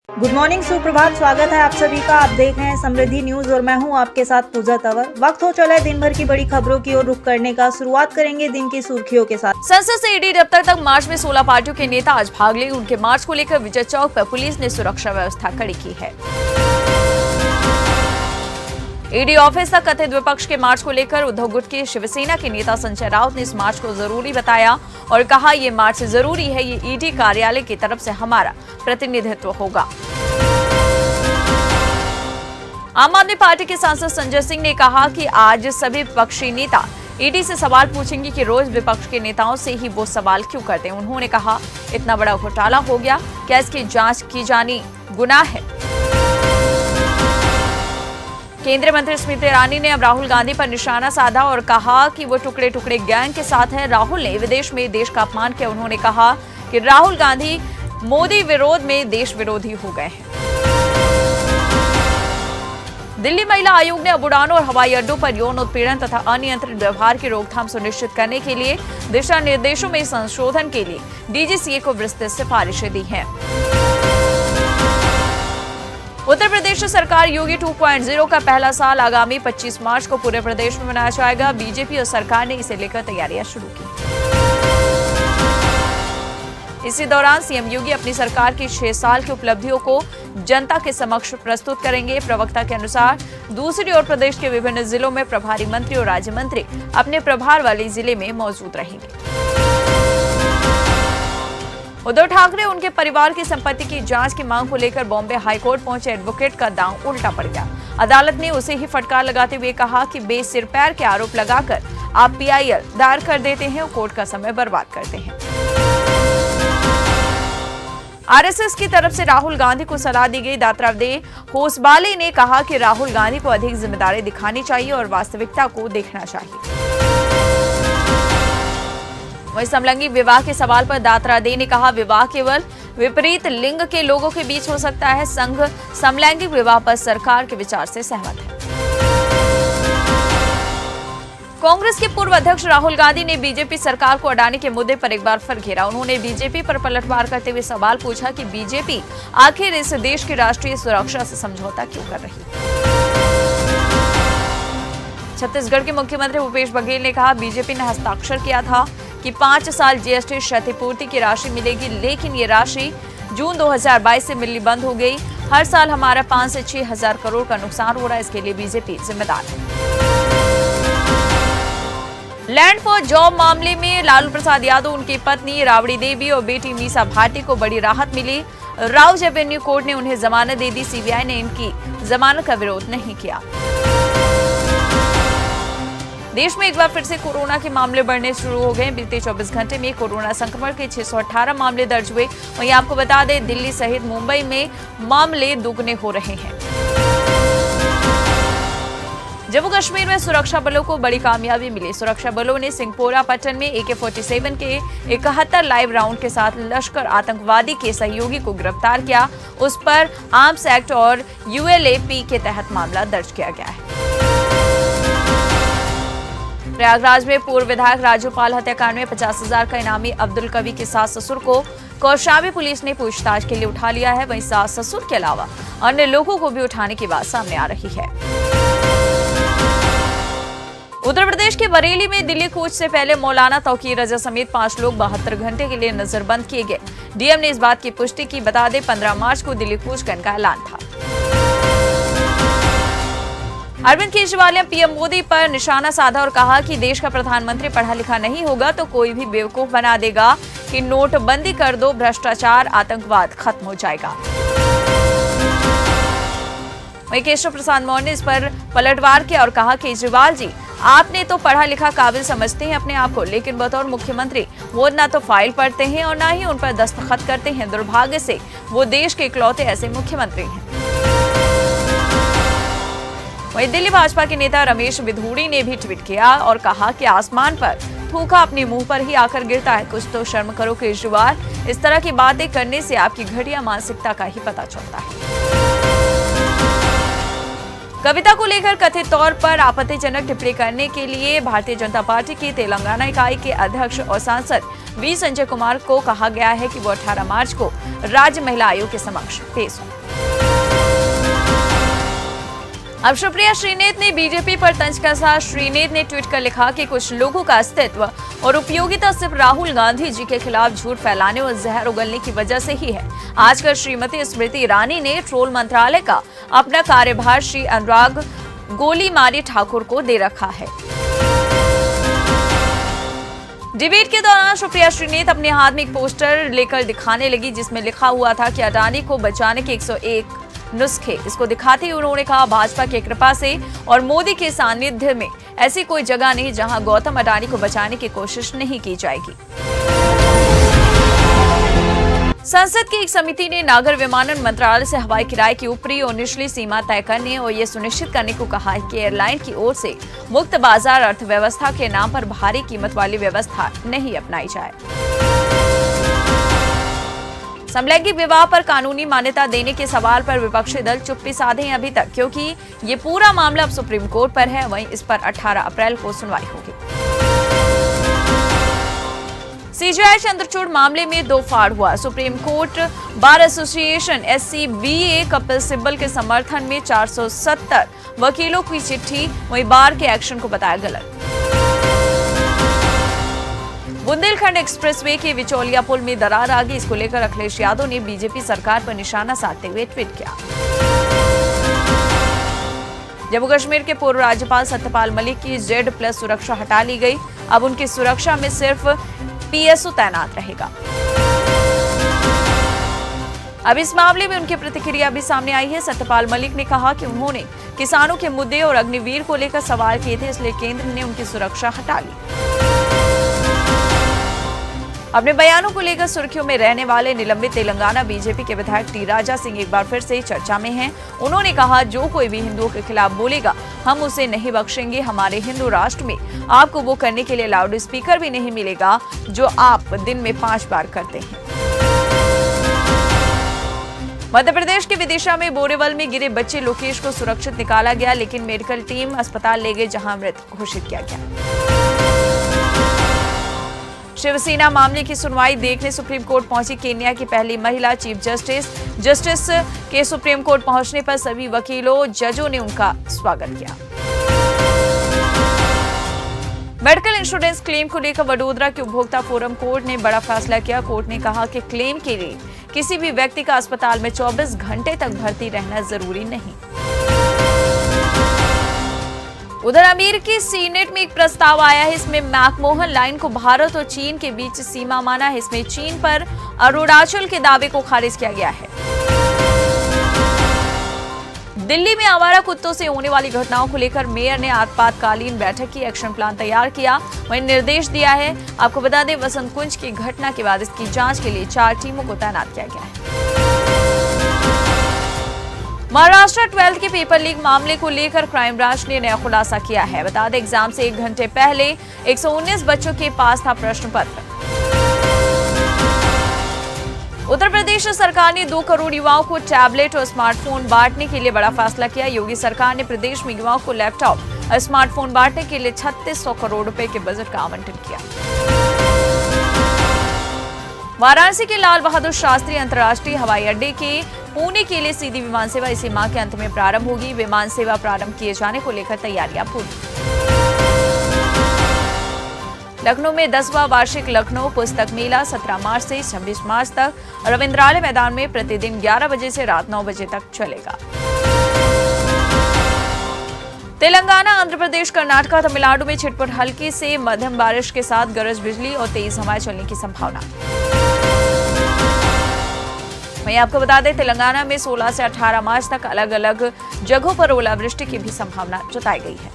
Good morning, सुप्रभात। स्वागत है आप सभी का। आप देख रहे हैं समृद्धि न्यूज और मैं हूं आपके साथ पूजा तंवर। वक्त हो चला है दिन भर की बड़ी खबरों की ओर रुख करने का। शुरुआत करेंगे दिन की सुर्खियों के साथ। संसद से ईडी दफ्तर तक मार्च में 16 पार्टियों के नेता आज भाग ले। उनके मार्च को लेकर विजय चौक पर पुलिस ने सुरक्षा व्यवस्था कड़ी की है। ईडी ऑफिस तक कथित विपक्ष के मार्च को लेकर उद्धव गुट के शिवसेना के नेता संजय राउत ने इस मार्च को जरूरी बताया और कहा ये मार्च जरूरी है, ये ईडी कार्यालय की तरफ से हमारा प्रतिनिधित्व होगा। आम आदमी पार्टी के सांसद संजय सिंह ने कहा कि आज सभी विपक्षी नेता ईडी से सवाल पूछेंगे कि रोज विपक्ष के नेताओं से ही वो सवाल क्यों करते हैं। उन्होंने कहा इतना बड़ा घोटाला हो गया, क्या इसकी जांच की जानी गुनाह है। केंद्रीय मंत्री स्मृति ईरानी ने अब राहुल गांधी पर निशाना साधा और कहा कि वो टुकड़े टुकड़े गैंग के साथ है। राहुल ने विदेश में देश का अपमान किया। उन्होंने कहा कि राहुल गांधी मोदी विरोध में देश विरोधी हो गए हैं। दिल्ली महिला आयोग ने अब उड़ानों और हवाई अड्डों पर यौन उत्पीड़न तथा अनियंत्रित व्यवहार की रोकथाम सुनिश्चित करने के लिए दिशा निर्देशों में संशोधन के लिए डीजीसीए को विस्तृत सिफारिशें दी हैं। उत्तर प्रदेश सरकार योगी 2.0 का पहला साल आगामी 25 मार्च को पूरे प्रदेश में मनाया जाएगा। बीजेपी और सरकार ने इसे लेकर तैयारियां शुरू की। इसी दौरान सीएम योगी अपनी सरकार की 6 साल की उपलब्धियों को जनता के समक्ष प्रस्तुत करेंगे। प्रवक्ता के अनुसार दूसरी ओर प्रदेश के विभिन्न जिलों में प्रभारी मंत्री और राज्य मंत्री अपने प्रभार वाले जिले में मौजूद रहेंगे। उद्धव ठाकरे उनके परिवार की संपत्ति की जांच की मांग को लेकर बॉम्बे हाईकोर्ट पहुंचे एडवोकेट का दांव उल्टा पड़ गया। अदालत ने उसे ही फटकार लगाते हुए कहा कि बेसिर पैर के आरोप लगाकर आप पीआईएल दायर कर देते हैं और कोर्ट का समय बर्बाद करते हैं। आरएसएस की तरफ से राहुल गांधी को सलाह दी गई। दात्रावदे होसबाले ने कहा कि राहुल गांधी को अधिक जिम्मेदारी दिखानी चाहिए और वास्तविकता को देखना चाहिए। वहीं समलैंगिक विवाह के सवाल पर दात्रादे ने कहा विवाह केवल विपरीत लिंग के लोगों के बीच हो सकता है। संघ समलैंगिक विवाह पर सरकार के विचार से सहमत है। कांग्रेस के पूर्व अध्यक्ष राहुल गांधी ने बीजेपी सरकार को अडानी के मुद्दे पर एक बार फिर घेरा। उन्होंने बीजेपी पर पलटवार करते हुए सवाल पूछा कि बीजेपी आखिर इस देश की राष्ट्रीय सुरक्षा से समझौता क्यों कर रही है। छत्तीसगढ़ के मुख्यमंत्री भूपेश बघेल ने कहा बीजेपी ने हस्ताक्षर किया था कि 5 साल जीएसटी क्षतिपूर्ति की राशि मिलेगी, लेकिन ये राशि जून 2022 से मिलनी बंद हो गई। हर साल हमारा 5 से 6 हजार करोड़ का नुकसान हो रहा है, इसके लिए बीजेपी जिम्मेदार है। लैंड फॉर जॉब मामले में लालू प्रसाद यादव, उनकी पत्नी राबड़ी देवी और बेटी मीसा भाटी को बड़ी राहत मिली। राउज एवेन्यू कोर्ट ने उन्हें जमानत दे दी। सीबीआई ने इनकी जमानत का विरोध नहीं किया। देश में एक बार फिर से कोरोना के मामले बढ़ने शुरू हो गए। बीते 24 घंटे में कोरोना संक्रमण के 618 मामले दर्ज हुए। वहीं आपको बता दें दिल्ली सहित मुंबई में मामले दुगने हो रहे हैं। जम्मू कश्मीर में सुरक्षा बलों को बड़ी कामयाबी मिली। सुरक्षा बलों ने सिंहपोरा पट्टन में AK-47 के 71 लाइव राउंड के साथ लश्कर आतंकवादी के सहयोगी को गिरफ्तार किया। उस पर आर्म्स एक्ट और ULAP के तहत मामला दर्ज किया गया है। प्रयागराज में पूर्व विधायक राजूपाल हत्याकांड में 50,000 का इनामी अब्दुल कवी के सास ससुर को कौशांबी पुलिस ने पूछताछ के लिए उठा लिया है। वहीं सास ससुर के अलावा अन्य लोगों को भी उठाने की बात सामने आ रही है। उत्तर प्रदेश के बरेली में दिल्ली कूच से पहले मौलाना तौकीर रजा समेत 5 लोग 72 घंटे के लिए नजरबंद किए गए। डीएम ने इस बात की पुष्टि की। बता दें 15 मार्च को दिल्ली कूच करने का ऐलान था। अरविंद केजरीवाल ने पीएम मोदी पर निशाना साधा और कहा कि देश का प्रधानमंत्री पढ़ा लिखा नहीं होगा तो कोई भी बेवकूफ बना देगा कि नोटबंदी कर दो, भ्रष्टाचार आतंकवाद खत्म हो जाएगा। वहीं केशव प्रसाद मौर्य ने इस पर पलटवार किया और कहा केजरीवाल जी आपने तो पढ़ा लिखा काबिल समझते हैं अपने आप को, लेकिन बतौर मुख्यमंत्री वो ना तो फाइल पढ़ते हैं और ना ही उन पर दस्तखत करते हैं। दुर्भाग्य से वो देश के इकलौते ऐसे मुख्यमंत्री हैं। वहीं दिल्ली भाजपा के नेता रमेश बिधूड़ी ने भी ट्वीट किया और कहा कि आसमान पर थूका अपने मुंह पर ही आकर गिरता है, कुछ तो शर्म करो केजरीवाल। इस तरह की बातें करने से आपकी घटिया मानसिकता का ही पता चलता है। कविता को लेकर कथित तौर पर आपत्तिजनक टिप्पणी करने के लिए भारतीय जनता पार्टी की तेलंगाना इकाई के अध्यक्ष और सांसद वी संजय कुमार को कहा गया है कि वो 18 मार्च को राज्य महिला आयोग के समक्ष पेश हो। अब सुप्रिया श्रीनेत ने बीजेपी पर तंज कसा। श्रीनेत ने ट्वीट कर लिखा कि कुछ लोगों का अस्तित्व और उपयोगिता सिर्फ राहुल गांधी जी के खिलाफ झूठ फैलाने और जहर उगलने की वजह से ही है। आजकल श्रीमती स्मृति ईरानी ने ट्रोल मंत्रालय का अपना कार्यभार श्री अनुराग गोली मारी ठाकुर को दे रखा है। डिबेट के दौरान सुप्रिया श्रीनेत अपने हाथ में एक पोस्टर लेकर दिखाने लगी जिसमें लिखा हुआ था कि अडानी को बचाने के 101 नुस्खे। इसको दिखाते ही उन्होंने कहा, भाजपा की कृपा से और मोदी के सानिध्य में ऐसी कोई जगह नहीं जहां गौतम अडानी को बचाने की कोशिश नहीं की जाएगी। संसद की एक समिति ने नागर विमानन मंत्रालय से हवाई किराए की ऊपरी और निचली सीमा तय करने और ये सुनिश्चित करने को कहा है कि एयरलाइन की ओर से मुक्त बाजार अर्थव्यवस्था के नाम पर भारी कीमत वाली व्यवस्था नहीं अपनाई जाए। समलैंगिक विवाह पर कानूनी मान्यता देने के सवाल पर विपक्षी दल चुप्पी साधे हैं अभी तक, क्योंकि ये पूरा मामला अब सुप्रीम कोर्ट पर है। वहीं इस पर 18 अप्रैल को सुनवाई होगी। सीजेआई चंद्रचूड़ मामले में दो फाड़ हुआ। Supreme court bar association SCBA Kapil Sibal के समर्थन में 470 वकीलों की चिट्ठी, वहीं बार के एक्शन को बताया गलत। बुंदेलखंड एक्सप्रेसवे के विचौलिया पुल में दरार आ गई। इसको लेकर अखिलेश यादव ने बीजेपी सरकार पर निशाना साधते हुए ट्वीट किया। जम्मू कश्मीर के पूर्व राज्यपाल सत्यपाल मलिक की Z+ सुरक्षा हटा ली गई। अब उनकी सुरक्षा में सिर्फ PSO तैनात रहेगा। अब इस मामले में उनकी प्रतिक्रिया भी सामने आई है। सत्यपाल मलिक ने कहा कि उन्होंने किसानों के मुद्दे और अग्निवीर को लेकर सवाल किए थे, इसलिए केंद्र ने उनकी सुरक्षा हटा ली। अपने बयानों को लेकर सुर्खियों में रहने वाले निलंबित तेलंगाना बीजेपी के विधायक टी राजा सिंह एक बार फिर से चर्चा में हैं। उन्होंने कहा, जो कोई भी हिंदुओं के खिलाफ बोलेगा हम उसे नहीं बख्शेंगे। हमारे हिंदू राष्ट्र में आपको वो करने के लिए लाउड स्पीकर भी नहीं मिलेगा जो आप दिन में 5 बार करते हैं। मध्य प्रदेश के विदिशा में बोरेवल में गिरे बच्चे लोकेश को सुरक्षित निकाला गया, लेकिन मेडिकल टीम अस्पताल ले गई जहां मृत घोषित किया गया। शिवसेना मामले की सुनवाई देखने सुप्रीम कोर्ट पहुंची केन्या की पहली महिला चीफ जस्टिस के सुप्रीम कोर्ट पहुंचने पर सभी वकीलों जजों ने उनका स्वागत किया। मेडिकल इंश्योरेंस क्लेम को लेकर वडोदरा के उपभोक्ता फोरम कोर्ट ने बड़ा फैसला किया। कोर्ट ने कहा कि क्लेम के लिए किसी भी व्यक्ति का अस्पताल में 24 घंटे तक भर्ती रहना जरूरी नहीं। उधर अमेरिकी सीनेट में एक प्रस्ताव आया है। इसमें मैकमोहन लाइन को भारत और चीन के बीच सीमा माना है। इसमें चीन पर अरुणाचल के दावे को खारिज किया गया है। दिल्ली में आवारा कुत्तों से होने वाली घटनाओं को लेकर मेयर ने आपातकालीन बैठक की, एक्शन प्लान तैयार किया, वहीं निर्देश दिया है। आपको बता दें, वसंत कुंज की घटना के बाद इसकी जांच के लिए 4 टीमों को तैनात किया गया है। महाराष्ट्र 12th के पेपर लीक मामले को लेकर क्राइम ब्रांच ने नया खुलासा किया है। बता दें, एग्जाम से 1 घंटे पहले 119 बच्चों के पास था प्रश्न पत्र। उत्तर प्रदेश सरकार ने 2 करोड़ युवाओं को टैबलेट और स्मार्टफोन बांटने के लिए बड़ा फैसला किया। योगी सरकार ने प्रदेश में युवाओं को लैपटॉप और स्मार्टफोन बांटने के लिए 3600 करोड़ रुपए के बजट का आवंटन किया। वाराणसी के लाल बहादुर शास्त्री अंतर्राष्ट्रीय हवाई अड्डे के पुणे के लिए सीधी विमान सेवा इसी माह के अंत में प्रारंभ होगी। विमान सेवा प्रारंभ किए जाने को लेकर तैयारियां पूरी। लखनऊ में 10वां वार्षिक लखनऊ पुस्तक मेला 17 मार्च से 26 मार्च तक रविंद्रालय मैदान में प्रतिदिन 11 बजे से रात 9 बजे तक चलेगा। तेलंगाना, आंध्र प्रदेश, कर्नाटक, तमिलनाडु में छिटपुट हल्की से मध्यम बारिश के साथ गरज बिजली और तेज हवाएं चलने की संभावना। वहीं आपको बता दें, तेलंगाना में 16 से 18 मार्च तक अलग अलग जगहों पर ओलावृष्टि की भी संभावना जताई गई है।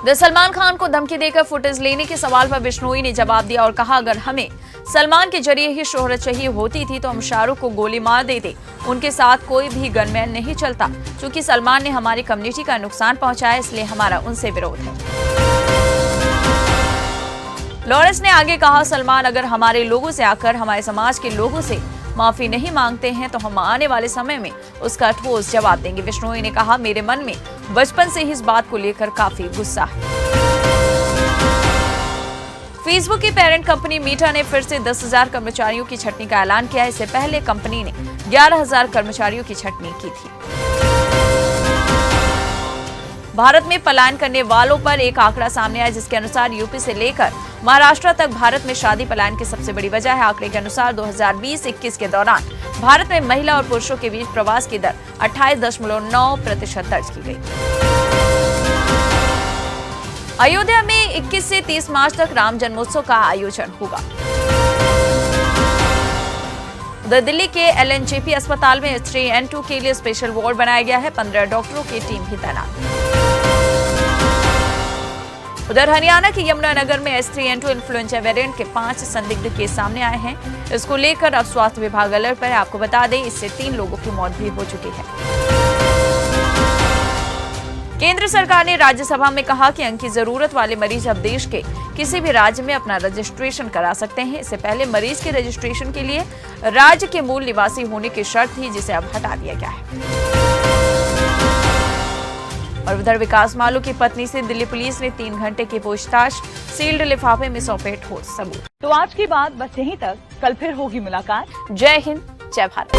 सलमान खान को धमकी देकर फुटेज लेने के सवाल पर बिश्नोई ने जवाब दिया और कहा, अगर हमें सलमान के जरिए ही शोहरत चाहिए होती थी तो हम शाहरुख को गोली मार देते। उनके साथ कोई भी गनमैन नहीं चलता। क्योंकि सलमान ने हमारी कम्युनिटी का नुकसान पहुंचाया, इसलिए हमारा उनसे विरोध है। लॉरेंस ने आगे कहा, सलमान अगर हमारे लोगों से आकर हमारे समाज के लोगों से माफी नहीं मांगते हैं तो हम आने वाले समय में उसका ठोस जवाब देंगे। बिश्नोई ने कहा, मेरे मन में बचपन से ही इस बात को लेकर काफी गुस्सा है। फेसबुक की पेरेंट कंपनी मीटा ने फिर से 10,000 कर्मचारियों की छंटनी का ऐलान किया। इससे पहले कंपनी ने 11,000 कर्मचारियों की छंटनी की थी। भारत में पलायन करने वालों पर एक आंकड़ा सामने आया, जिसके अनुसार यूपी से लेकर महाराष्ट्र तक भारत में शादी पलायन की सबसे बड़ी वजह है। आंकड़े के अनुसार 2020-21 के दौरान भारत में महिला और पुरुषों के बीच प्रवास की दर 28.9% दर्ज की गई। अयोध्या में 21 से 30 मार्च तक राम जन्मोत्सव का आयोजन होगा। उधर दिल्ली के एलएनजेपी अस्पताल में H3N2 के लिए स्पेशल वार्ड बनाया गया है। 15 डॉक्टरों की टीम भी तैनात। उधर हरियाणा के यमुनानगर में H3N2 इन्फ्लुएंजा वेरिएंट के 5 संदिग्ध केस सामने आए हैं। इसको लेकर अब स्वास्थ्य विभाग अलर्ट पर है। आपको बता दें, इससे 3 लोगों की मौत भी हो चुकी है। केंद्र सरकार ने राज्यसभा में कहा कि अंग की जरूरत वाले मरीज अब देश के किसी भी राज्य में अपना रजिस्ट्रेशन करा सकते हैं। इससे पहले मरीज के रजिस्ट्रेशन के लिए राज्य के मूल निवासी होने की शर्त थी, जिसे अब हटा दिया गया है। और उधर विकास मालू की पत्नी से दिल्ली पुलिस ने 3 घंटे की पूछताछ, सील्ड लिफाफे में सौंपे ठोस सबूत। तो आज की बात बस यहीं तक, कल फिर होगी मुलाकात। जय हिंद, जय भारत।